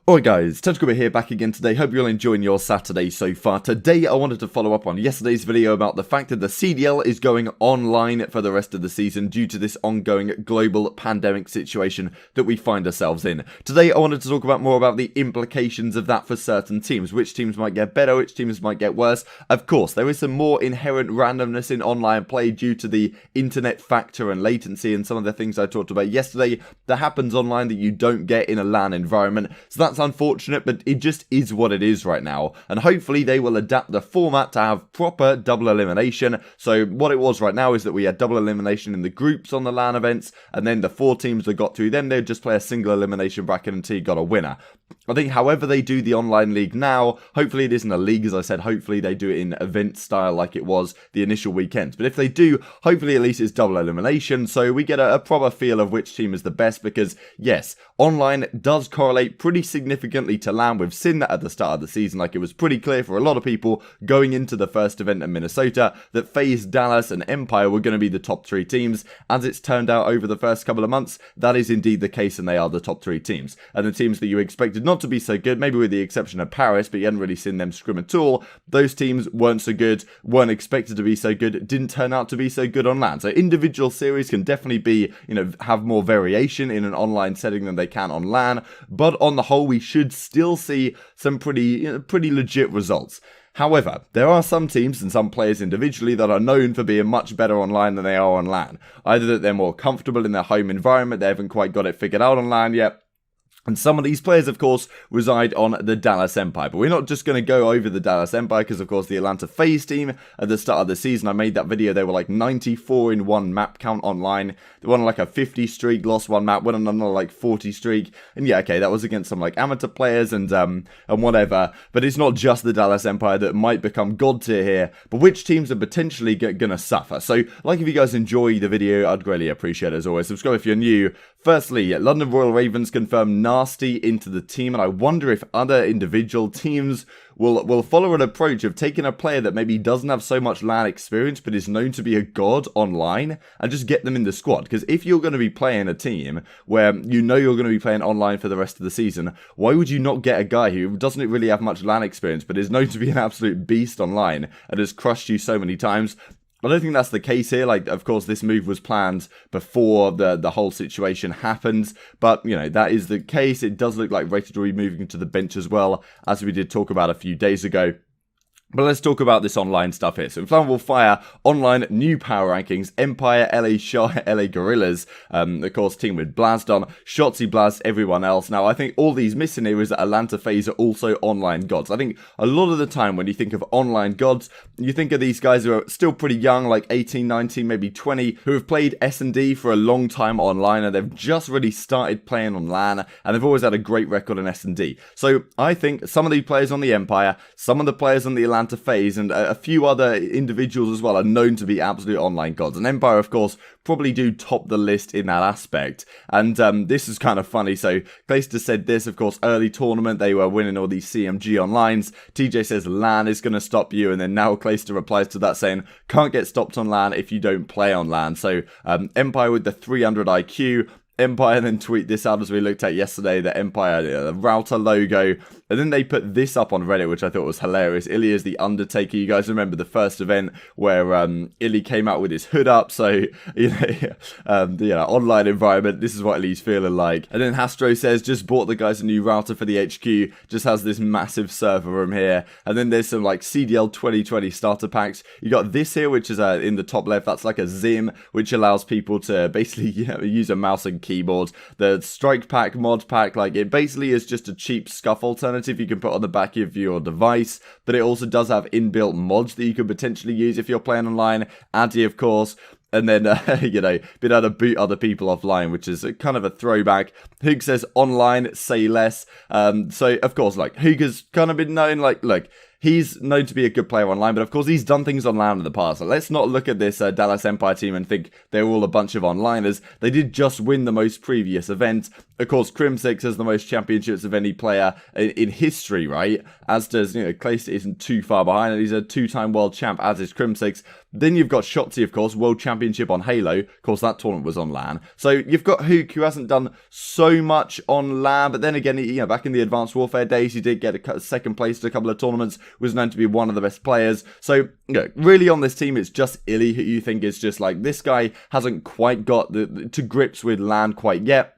Alright guys, Tentacle here back again today. Hope you're all enjoying your Saturday so far. Today I wanted to follow up on yesterday's video about the fact that the CDL is going online for the rest of the season due to this ongoing global pandemic situation that we find ourselves in. Today I wanted to talk about more about the implications of that for certain teams. Which teams might get better, which teams might get worse. Of course, there is some more inherent randomness in online play due to the internet factor and latency and some of the things I talked about yesterday that happens online that you don't get in a LAN environment. So that's unfortunate, but it just is what it is right now, and hopefully they will adapt the format to have proper double elimination. So what it was right now is that we had double elimination in the groups on the LAN events, and then the 4 teams that got through them, they'd just play a single elimination bracket until you got a winner. I think however they do the online league now, hopefully it isn't a league, as I said, hopefully they do it in event style like it was the initial weekends. But if they do, hopefully at least it's double elimination, so we get a proper feel of which team is the best, because yes, online does correlate pretty significantly to LAN. We've seen that at the start of the season. Like, it was pretty clear for a lot of people going into the first event in Minnesota that FaZe, Dallas and Empire were going to be the top 3 teams. As it's turned out over the first couple of months, that is indeed the case, and they are the top 3 teams. And the teams that you expected not to be so good, maybe with the exception of Paris, but you hadn't really seen them scrim at all, those teams weren't so good, weren't expected to be so good, didn't turn out to be so good on LAN. So individual series can definitely be, have more variation in an online setting than they can on LAN, but on the whole we should still see some pretty legit results. However, there are some teams and some players individually that are known for being much better online than they are on LAN. Either that they're more comfortable in their home environment, they haven't quite got it figured out on LAN yet. And some of these players, of course, reside on the Dallas Empire. But we're not just going to go over the Dallas Empire, because, of course, the Atlanta FaZe team, at the start of the season, I made that video, they were like 94 in one map count online. They won like a 50 streak, lost one map, went on another like 40 streak. And yeah, okay, that was against some like amateur players and whatever. But it's not just the Dallas Empire that might become god tier here, but which teams are potentially going to suffer. So, like, if you guys enjoy the video, I'd greatly appreciate it as always. Subscribe if you're new. Firstly, London Royal Ravens confirmed Nasty into the team, and I wonder if other individual teams will follow an approach of taking a player that maybe doesn't have so much LAN experience but is known to be a god online and just get them in the squad. Because if you're going to be playing a team where you know you're going to be playing online for the rest of the season, why would you not get a guy who doesn't really have much LAN experience but is known to be an absolute beast online and has crushed you so many times? I don't think that's the case here. Like, of course, this move was planned before the whole situation happened, but, that is the case. It does look like Rattle will be moving to the bench as well, as we did talk about a few days ago. But let's talk about this online stuff here. So Inflammable Fire, online, new power rankings, Empire, LA Shot, LA Gorillas, of course, team with Blast on, Shotzzy Blast, everyone else. Now, I think all these missing here is that Atlanta FaZe are also online gods. I think a lot of the time when you think of online gods, you think of these guys who are still pretty young, like 18, 19, maybe 20, who have played S&D for a long time online, and they've just really started playing on LAN, and they've always had a great record in S&D. So I think some of these players on the Empire, some of the players on the Atlanta FaZe, and a few other individuals as well are known to be absolute online gods. And Empire, of course, probably do top the list in that aspect. And this is kind of funny. So Clayster said this, of course, early tournament, they were winning all these CMG onlines. TJ says LAN is going to stop you. And then now Clayster replies to that saying, can't get stopped on LAN if you don't play on LAN. So Empire with the 300 IQ. Empire then tweet this out as we looked at yesterday, the Empire the router logo, and then they put this up on Reddit, which I thought was hilarious. Illy is the Undertaker. You guys remember the first event where Illy came out with his hood up, so online environment, this is what Illy's feeling like. And then Hastro says, just bought the guys a new router for the HQ, just has this massive server room here. And then there's some like CDL 2020 starter packs. You got this here, which is in the top left, that's like a Zim, which allows people to basically use a mouse and keyboard. The strike pack, mod pack, like, it basically is just a cheap scuff alternative you can put on the back of your device, but it also does have inbuilt mods that you could potentially use if you're playing online. Addy, of course. And then, being able to boot other people offline, which is kind of a throwback. Hoog says online, say less. So, of course, like, Hoog has kind of been known, like, look, he's known to be a good player online, but of course he's done things on LAN in the past. So let's not look at this Dallas Empire team and think they're all a bunch of onliners. They did just win the most previous event. Of course, Crimsix has the most championships of any player in history, right? As does, Clayster isn't too far behind, and he's a 2-time world champ, as is Crimsix. Then you've got Shotzi, of course, world championship on Halo. Of course, that tournament was on LAN. So you've got Hook, who hasn't done so much on LAN, but then again, back in the Advanced Warfare days, he did get a second place at a couple of tournaments, was known to be one of the best players. So, really on this team, it's just Illy, who you think is just like, this guy hasn't quite got to grips with LAN quite yet.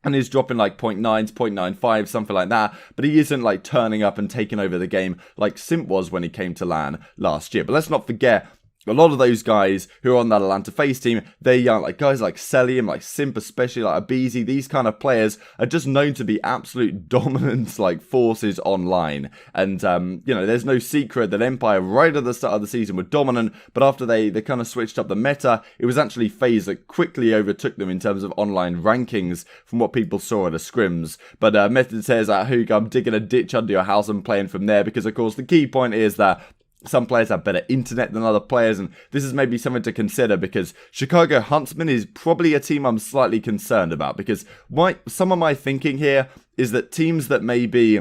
And he's dropping like 0.9s, 0.95, something like that. But he isn't like turning up and taking over the game like Simp was when he came to LAN last year. But let's not forget, a lot of those guys who are on that Atlanta FaZe team, they're young. Like guys like Celium, like Simp, especially like Abizi, these kind of players are just known to be absolute dominant like forces online. And, there's no secret that Empire right at the start of the season were dominant, but after they kind of switched up the meta, it was actually FaZe that quickly overtook them in terms of online rankings from what people saw at the scrims. But Method says, Hook, I'm digging a ditch under your house and playing from there, because of course the key point is that some players have better internet than other players, and this is maybe something to consider, because Chicago Huntsman is probably a team I'm slightly concerned about, because some of my thinking here is that teams that maybe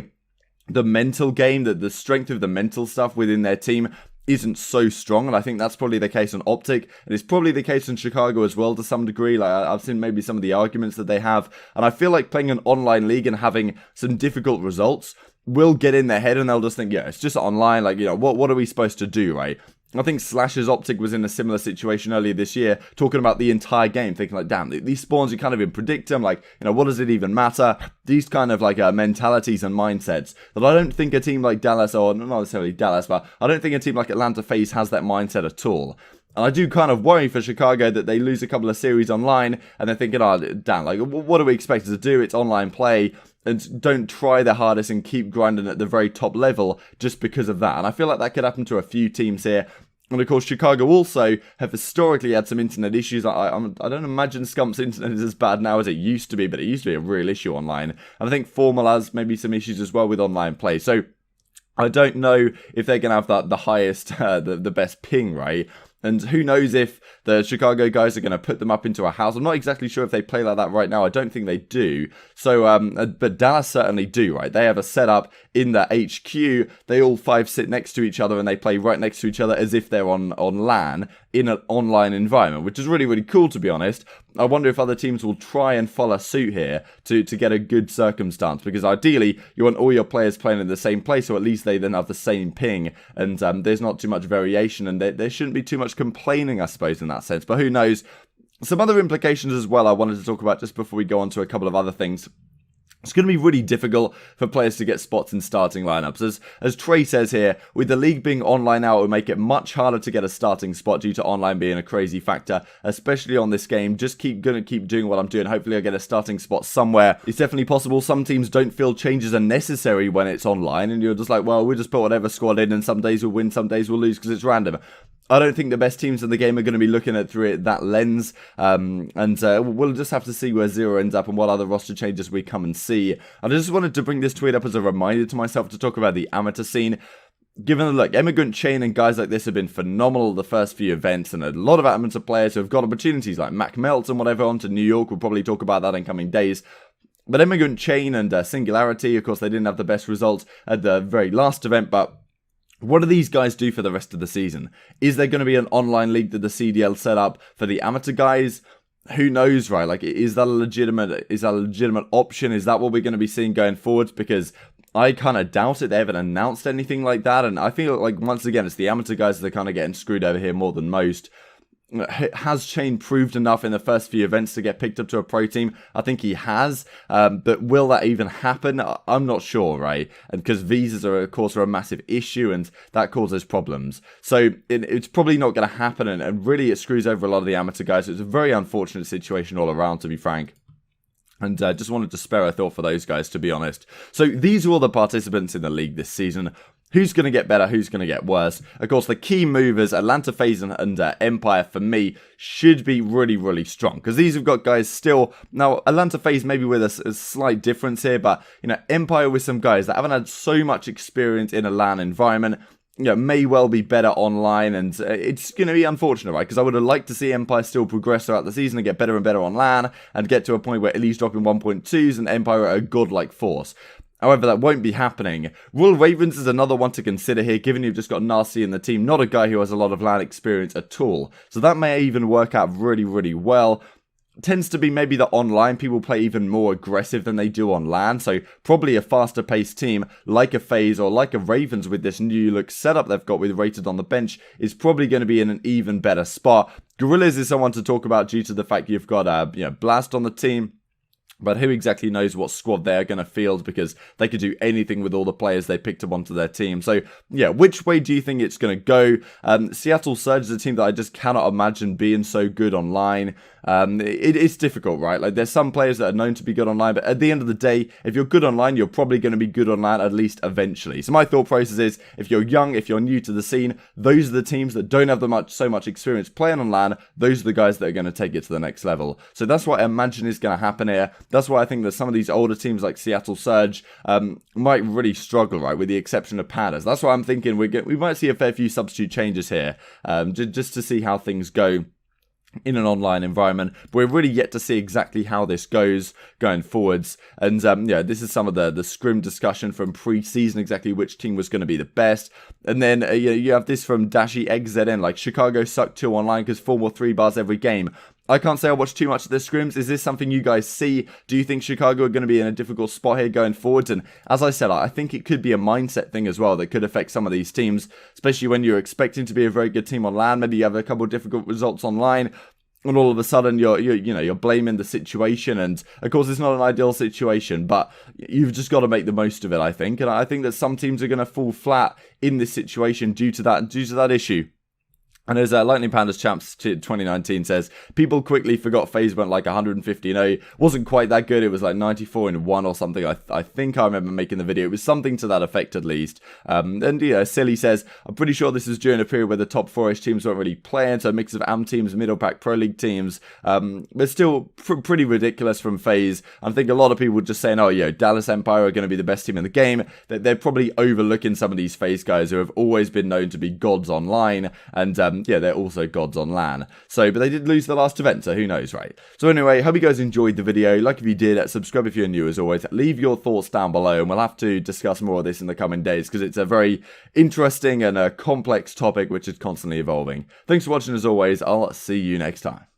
the mental game, that the strength of the mental stuff within their team isn't so strong, and I think that's probably the case on OpTic, and it's probably the case in Chicago as well to some degree. Like I've seen maybe some of the arguments that they have, and I feel like playing an online league and having some difficult results will get in their head, and they'll just think, it's just online, like, what are we supposed to do, right? I think Slash's OpTic was in a similar situation earlier this year, talking about the entire game, thinking like, damn, these spawns, you can't even predict them, like, what does it even matter? These kind of like mentalities and mindsets that I don't think a team like Dallas, or not necessarily Dallas, but I don't think a team like Atlanta FaZe has that mindset at all. And I do kind of worry for Chicago that they lose a couple of series online, and they're thinking, damn, like, what do we expect to do? It's online play. And don't try their hardest and keep grinding at the very top level just because of that. And I feel like that could happen to a few teams here. And of course, Chicago also have historically had some internet issues. I don't imagine Scump's internet is as bad now as it used to be, but it used to be a real issue online. And I think Formal has maybe some issues as well with online play. So I don't know if they're going to have the highest, the best ping, right? And who knows if the Chicago guys are going to put them up into a house. I'm not exactly sure if they play like that right now. I don't think they do. So, but Dallas certainly do, right? They have a setup in the HQ. They all 5 sit next to each other, and they play right next to each other as if they're on LAN in an online environment, which is really, really cool, to be honest. I wonder if other teams will try and follow suit here to get a good circumstance, because ideally you want all your players playing in the same place, or at least they then have the same ping, and there's not too much variation, and there shouldn't be too much complaining, I suppose, in that sense. But who knows? Some other implications as well I wanted to talk about just before we go on to a couple of other things. It's going to be really difficult for players to get spots in starting lineups. As Trey says here, with the league being online now, it will make it much harder to get a starting spot due to online being a crazy factor, especially on this game. Just keep doing what I'm doing. Hopefully I'll get a starting spot somewhere. It's definitely possible. Some teams don't feel changes are necessary when it's online, and you're just like, well, we'll just put whatever squad in, and some days we'll win, some days we'll lose because it's random. I don't think the best teams in the game are going to be looking at through it that lens, and we'll just have to see where Zero ends up and what other roster changes we come and see. And I just wanted to bring this tweet up as a reminder to myself to talk about the amateur scene. Given that, look, Immigrant Chain and guys like this have been phenomenal the first few events, and a lot of amateur players who have got opportunities like Mac Melts and whatever on to New York. We'll probably talk about that in coming days. But Immigrant Chain and Singularity, of course, they didn't have the best results at the very last event, but what do these guys do for the rest of the season? Is there going to be an online league that the CDL set up for the amateur guys? Who knows, right? Like, is that a legitimate option? Is that what we're going to be seeing going forwards? Because I kind of doubt it. They haven't announced anything like that. And I feel like, once again, it's the amateur guys that are kind of getting screwed over here more than most. Has Chain proved enough in the first few events to get picked up to a pro team? I think he has, but will that even happen? I'm not sure, right? And because visas are, of course, a massive issue, and that causes problems. So it's probably not going to happen, and really it screws over a lot of the amateur guys. So it's a very unfortunate situation all around, to be frank. And just wanted to spare a thought for those guys, to be honest. So these are all the participants in the league this season. Who's going to get better? Who's going to get worse? Of course, the key movers, Atlanta, FaZe, and Empire, for me, should be really, really strong. Because these have got guys still... Now, Atlanta FaZe maybe with a slight difference here, but, you know, Empire with some guys that haven't had so much experience in a LAN environment, you know, may well be better online, and it's going to be unfortunate, right? Because I would have liked to see Empire still progress throughout the season and get better and better on LAN, and get to a point where Elite's dropping 1.2s and Empire are a godlike force. However, that won't be happening. Royal Ravens is another one to consider here, given you've just got Nasty in the team, not a guy who has a lot of LAN experience at all. So that may even work out really, really well. Tends to be maybe the online people play even more aggressive than they do on LAN, so probably a faster paced team like a FaZe or like a Ravens with this new look setup they've got with Rated on the bench is probably going to be in an even better spot. Gorillas is someone to talk about due to the fact you've got Blast on the team. But who exactly knows what squad they're going to field, because they could do anything with all the players they picked up onto their team. So, yeah, which way do you think it's going to go? Seattle Surge is a team that I just cannot imagine being so good online. It's difficult, right? Like, there's some players that are known to be good online, but at the end of the day, if you're good online, you're probably going to be good online at least eventually. So my thought process is, if you're young, if you're new to the scene, those are the teams that don't have so much experience playing on LAN. Those are the guys that are going to take it to the next level. So that's what I imagine is going to happen here. That's why I think that some of these older teams like Seattle Surge might really struggle, right, with the exception of Pandas. That's why I'm thinking we might see a fair few substitute changes here, just to see how things go in an online environment. But we're really yet to see exactly how this goes going forwards. And yeah, this is some of the scrim discussion from pre-season, exactly which team was going to be the best. And then you have this from Dashy XZN, like Chicago sucked 2 online because 4 more 3 bars every game. I can't say I watched too much of the scrims. Is this something you guys see? Do you think Chicago are going to be in a difficult spot here going forwards? And as I said, I think it could be a mindset thing as well that could affect some of these teams, especially when you're expecting to be a very good team on LAN. Maybe you have a couple of difficult results online, and all of a sudden you're blaming the situation. And of course, it's not an ideal situation, but you've just got to make the most of it, I think. And I think that some teams are going to fall flat in this situation due to that issue. And as Lightning Pandas Champs 2019 says, people quickly forgot FaZe went like 150-0. Wasn't quite that good. It was like 94-1 or something. I think I remember making the video. It was something to that effect at least. And yeah, Silly says, I'm pretty sure this is during a period where the top 4-ish teams weren't really playing. So a mix of AM teams, middle pack Pro League teams. But still pretty ridiculous from FaZe. I think a lot of people just saying, oh, yeah, Dallas Empire are going to be the best team in the game. They're probably overlooking some of these FaZe guys who have always been known to be gods online. And yeah, they're also gods on LAN. So, but they did lose the last event, so who knows, right? So anyway, hope you guys enjoyed the video. Like if you did, subscribe if you're new as always. Leave your thoughts down below, and we'll have to discuss more of this in the coming days, because it's a very interesting and a complex topic which is constantly evolving. Thanks for watching as always. I'll see you next time.